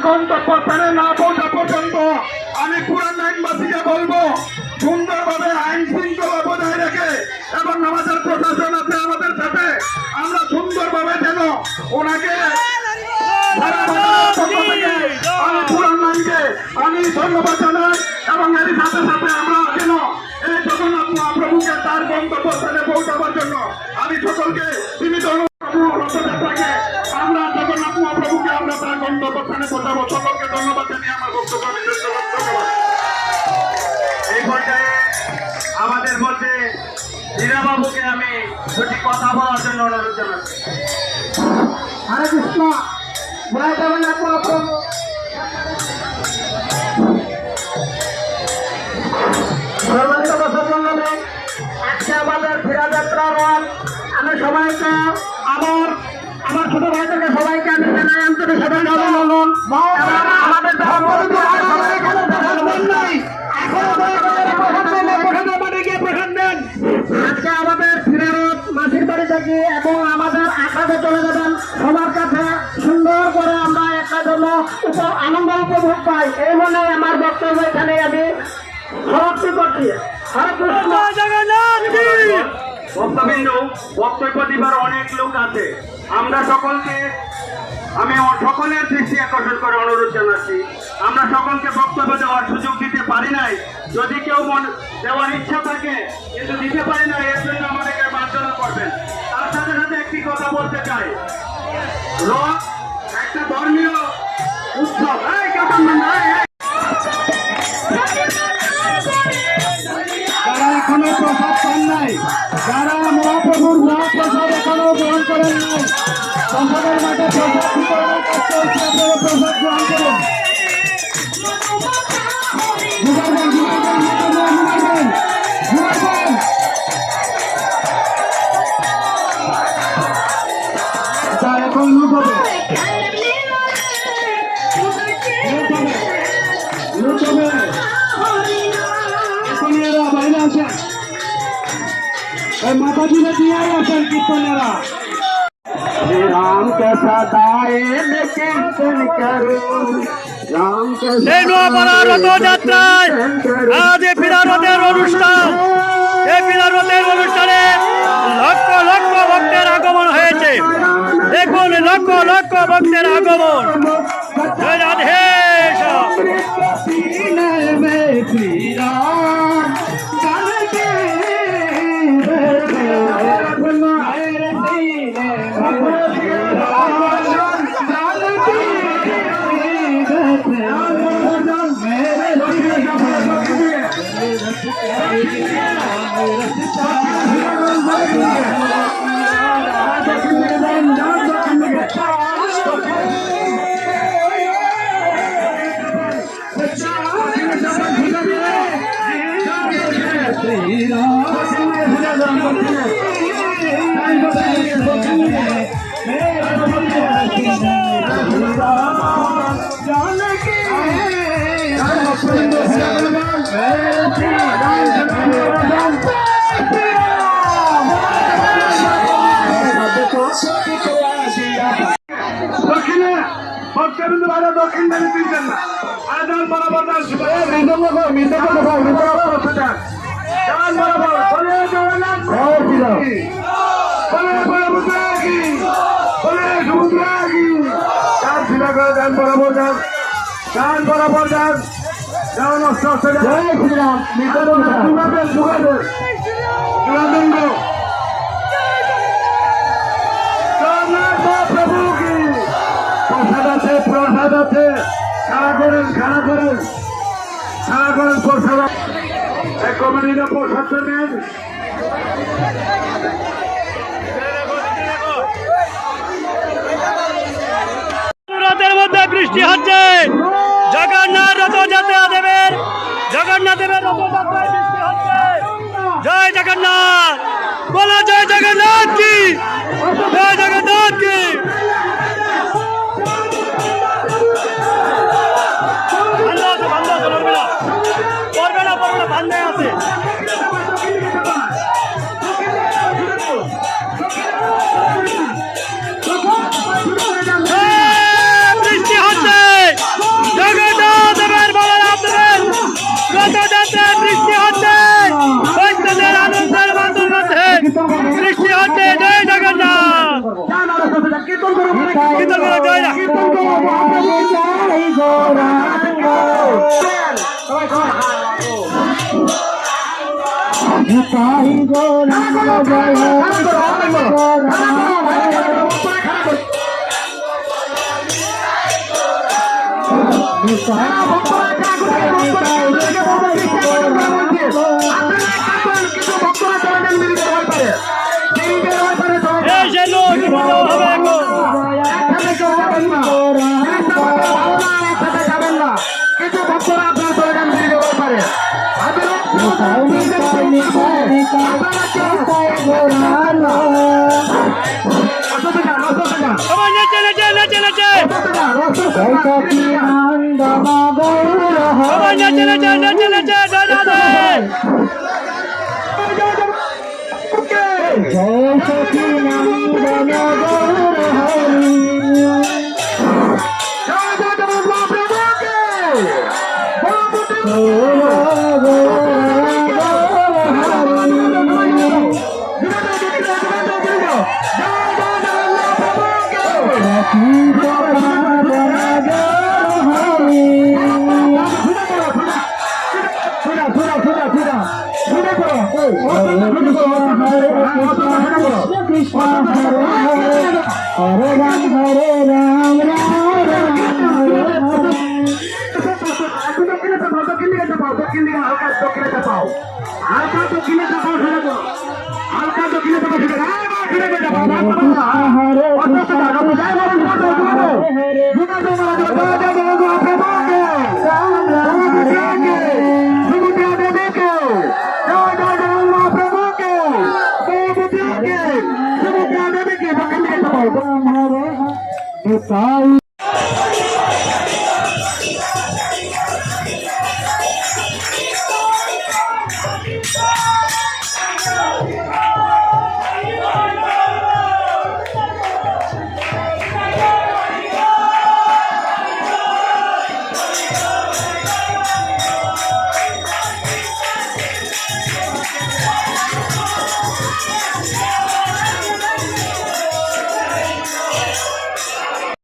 গন্তব্যস্থানে না পৌঁছা পর্যন্ত আমি পুরান লাইনবাসীকে বলবো সুন্দরভাবে আইন শৃঙ্খলা বজায় রেখে এবং আমাদের প্রশাসন আছে আমাদের সাথে, আমরা সুন্দরভাবে যেন ওনাকে আমি পুরান লাইনকে আমি ধন্যবাদ জানাই এবং এর সাথে সাথে আমরা যেন এই জগন্নাথ মহাপ্রভুকে তার গন্তব্যস্থানে পৌঁছাবার জন্য আমি সকলকে সীমিত রথযাত্রাকে আমরা জগন্নাথ মহাপ্রভুকে আমরা তার গন্তব্যস্থানে পৌঁছাবো। সকলকে ধন্যবাদ জানিয়ে আমার বক্তব্য আমি শেষ করলাম। ধন্যবাদ। এই পর্যায়ে আমাদের মধ্যে হীরাবাবুকে আমি দুটি কথা বলার জন্য অনুরোধ জানাচ্ছি। হরে কৃষ্ণ, জয় জগন্নাথ মহাপ্রভু। সম্মানিত দর্শক মণ্ডলী, আজকে আমাদের ফিরাযাত্রা রথ, আমি সবাইকে আমার ছোট ভাইদেরকে সবাইকে আমি জানাই আন্তরিক শুভেচ্ছা অভিনন্দন। আমাদের আজকে আমাদের ফিরারত মাসির বাড়ি থেকে এবং আমাদের আখাতে চলে যাবেন সবার কাছে সুন্দর করে আমরা একটা জন্য আনন্দ উপভোগ পাই। এই মনে আমার বক্তব্য এখানে আমি সমাপ্তি করছি। হরে কৃষ্ণ জগন্নাথ। ভক্তবিন্দু, বক্তব্য দিবার অনেক লোক আছে, আমরা সকলকে আমি সকলের দৃষ্টি আকর্ষণ করে অনুরোধ জানাচ্ছি, আমরা সকলকে বক্তব্য দেওয়ার সুযোগ দিতে পারি নাই। যদি কেউ দেওয়ার ইচ্ছা থাকে কিন্তু দিতে পারি না, এর জন্য আমাদেরকে মার্জনা করবেন। তার সাথে সাথে একটি কথা বলতে চাই, রথ একটা ধর্মীয় উৎসব। যারা এখনো প্রসাদ পান নাই, যারা মহাপ্রভুর মহাপ্রসাদ এখনো গ্রহণ করেন নাই, প্রসাদের মাঠে প্রসাদ বিতরণের কাজ চলছে, আপনারা প্রসাদ গ্রহণ করুন। এখন লুট হবে, লুট হবে। কীর্তনেরা বাইরে আসেন, মাতাজিরা দিয়ে আসেন কীর্তনেরা। श्री राम के सदाए में कीर्तन करो, राम के রথযাত্রায় আজ এই ফিরারতের অনুষ্ঠান, এই ফিরারতের অনুষ্ঠানে লক্ষ লক্ষ ভক্তের আগমন হয়েছে। দেখুন লক্ষ লক্ষ ভক্তের আগমন। জয় রাধে। দক্ষিণে ভক্তবিন্দু ভালো দক্ষিণ দিকে দিচ্ছেন না, আদান বরাবর প্রসাদ আছে, খাড়া করেন খাড়া করেন খাড়া করেন প্রসাদ। এক কমিটিটা প্রসাদ নেন। রথের মধ্যে বৃষ্টি হচ্ছে, জগন্নাথ রথযাত্রা দেবের জগন্নাথ দেবের রথযাত্রায় বৃষ্টি হচ্ছে। জয় জগন্নাথ, বলো জয় জগন্নাথ কি, জয় জগন্নাথ কি। বৃষ্টি হচ্ছে, কীর্তন করো জয় রাম। কীর্তন করো মহাপ্রভু জয় গৌরাঙ্গ। নিতাই গৌরাঙ্গ জয় কিছু ভক্তরা আপনার চলে যান বেরিয়ে যেতে পারে। জয় সখী নন্দন গৌর হরি জয় জগন্নাথ মহাপ্রভুকে কৃষ্ণ হরে রাম হরে রাম রাম রাম হরে